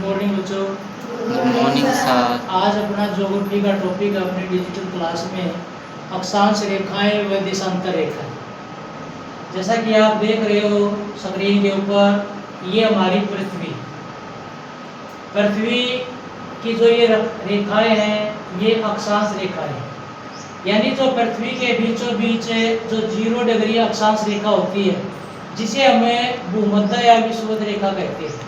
Morning बच्चों। Good morning sir. आज अपना ज्योग्राफी का टॉपिक है अपनी डिजिटल क्लास में अक्षांश रेखाएं व देशांतर रेखाएं। जैसा कि आप देख रहे हो स्क्रीन के ऊपर, ये हमारी पृथ्वी की जो ये रेखाएं हैं ये अक्षांश रेखाएं हैं। यानी जो पृथ्वी के बीचों बीच जो 0 डिग्री अक्षांश रेखा होती है जिसे हमें भूमध्य या विषुवत रेखा कहते हैं,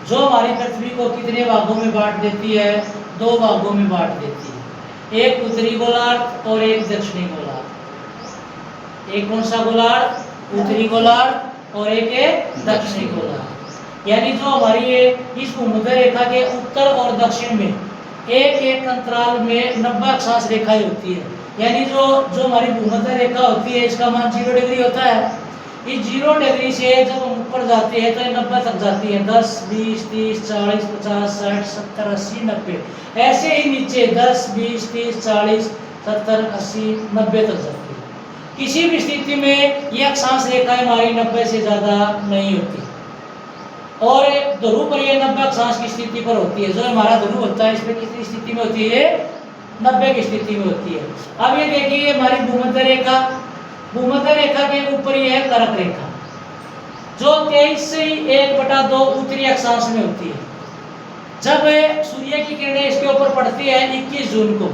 जो हमारी पृथ्वी को कितने भागों में बांट देती है? 2 भागों में बांट देती है, एक उत्तरी गोलार्ध और एक दक्षिणी गोलार्ध। एक कौन सा गोलार्ध? उत्तरी गोलार्ध और एक है दक्षिणी गोलार्ध। यानी जो हमारी ये इस भूमध्य रेखा के उत्तर और दक्षिण में एक एक अंतराल में 90 अक्षांश रेखाएं होती है। यानी जो हमारी भूमध्य रेखा होती है इसका मान 0 डिग्री होता है। इस 0 डिग्री से जब हम ऊपर जाते हैं तो ये 90 तक जाती है। 10, 20, 30, 40, 50, 60, 70, 80, 90। ऐसे ही नीचे 10, 20, 30, 40, 70, 80, 90 तक जाती है। किसी भी स्थिति में ये अक्षांश रेखाएं हमारी 90 से ज़्यादा नहीं होती। और ध्रुव पर ये 90 अक्षांश की स्थिति पर होती है। जो हमारा ध्रुव होता है इसमें कितनी स्थिति में होती है? 90 की स्थिति में होती है। अब ये देखिए हमारी भूमध्य रेखा के ऊपर ये है कर्क रेखा, जो 23 से 1/2 उत्तरी अक्षांश में होती है। जब सूर्य की किरणें इसके ऊपर पड़ती है 21 जून को,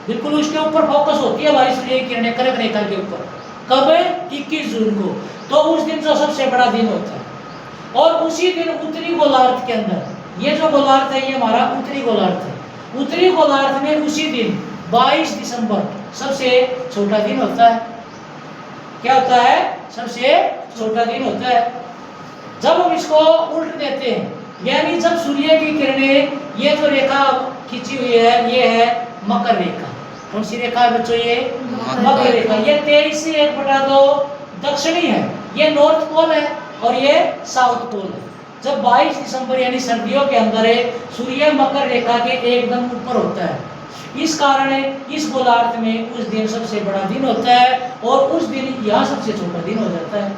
बिल्कुल उसके ऊपर फोकस होती है हमारी सूर्य की किरणें कर्क रेखा के ऊपर। कब? 21 जून को। तो उस दिन जो सबसे बड़ा दिन होता है। और उसी दिन उत्तरी गोलार्ध के अंदर, ये जो गोलार्ध है ये हमारा उत्तरी गोलार्ध है। उत्तरी गोलार्ध में उसी दिन 22 दिसंबर सबसे छोटा दिन होता है। क्या होता है? सबसे छोटा दिन होता है। जब हम इसको उल्ट देते हैं, यानी जब सूर्य की किरणें, ये जो रेखा खींची हुई है ये है मकर रेखा। कौन सी रेखा है बच्चों? ये मकर रेखा। ये 23 से 1/2 दक्षिणी है, ये नॉर्थ पोल है और ये साउथ पोल है। जब 22 दिसंबर यानी सर्दियों के अंदर सूर्य मकर रेखा के एकदम ऊपर होता है, इस कारण इस गोलार्ध में उस दिन सबसे बड़ा दिन होता है और उस दिन यहाँ सबसे छोटा दिन हो जाता है।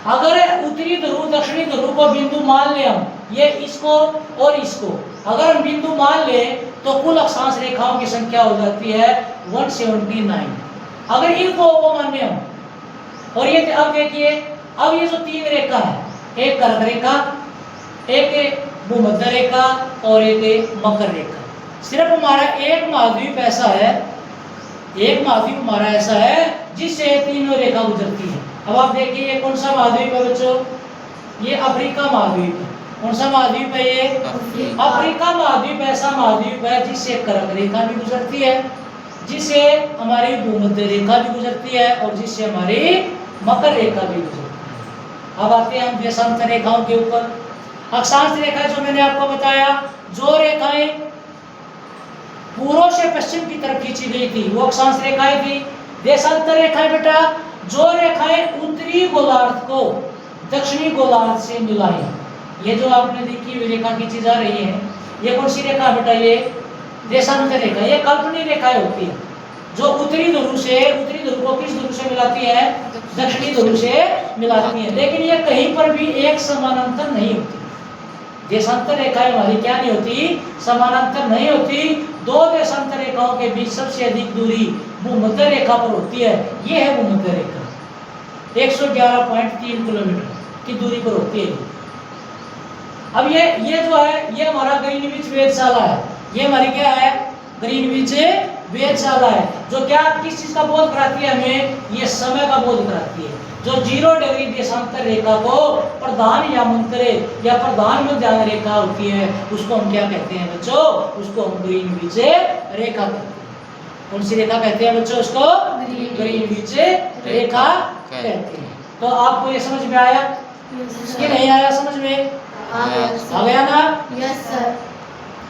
अगर उत्तरी ध्रुव दक्षिणी ध्रुव को बिंदु मान ले हम, ये इसको और इसको अगर हम बिंदु मान ले तो कुल अक्षांश रेखाओं की संख्या हो जाती है 179। अगर इनको वो माने हम, और ये अब देखिए, अब ये जो 3 रेखा है, एक कर्क रेखा, एक भूमध्य रेखा और एक मकर रेखा। सिर्फ हमारा एक महाद्वीप ऐसा है, एक महाद्वीप हमारा ऐसा है जिससे तीनों रेखा गुजरती है। अब आप देखिए ये कौन सा महाद्वीप है बच्चों? ये अफ्रीका महाद्वीप है। कौन सा महाद्वीप है ये? अफ्रीका महाद्वीप ऐसा महाद्वीप है जिससे कर्क रेखा भी गुजरती है, जिससे हमारी भूमध्य रेखा भी गुजरती है और जिससे हमारी मकर रेखा भी गुजरती है। अब आते हैं हम देशांतर रेखाओं के ऊपर। अक्षांश रेखा जो मैंने आपको बताया, जो रेखाएं पूर्व से पश्चिम की तरफ खींची गई थी वो अक्षांश रेखाएं थी। देशांतर रेखाएं बेटा जो रेखाएं उत्तरी गोलार्ध को दक्षिणी गोलार्ध से मिलाई, ये जो आपने देखी हुई रेखा खींची जा रही है, ये कौन सी रेखा बेटा? ये देशांतर रेखा। ये कल्पनीय रेखाएं होती है जो उत्तरी ध्रुव को किस ध्रुव से मिलाती है? दक्षिणी ध्रुव से मिलाती है। लेकिन ये कहीं पर भी एक समानांतर नहीं होती। देशांतर रेखाएं हमारी क्या नहीं होती? समानांतर नहीं होती। 2 देशांतर रेखाओं के बीच सबसे अधिक दूरी भूमध्य रेखा पर होती है। ये है भूमध्य रेखा, 111.3 किलोमीटर की दूरी पर होती है। अब ये जो है ये हमारा ग्रीनविच वेधशाला है। ये हमारी क्या है? ग्रीनविच वेधशाला है, जो क्या किस चीज का बोध कराती है हमें? ये समय का बोध कराती है। जो 0 डिग्री देशांतर रेखा को प्रधान या मंतरे या प्रधान मध्यांग रेखा होती है उसको हम क्या कहते हैं बच्चों? उसको हम ग्रीनविच रेखा कहते हैं। कौन सी रेखा कहते हैं बच्चों? उसको ग्रीनविच रेखा कहते हैं। तो आपको ये समझ में आया कि नहीं आया? समझ में आ गया ना? Yes sir.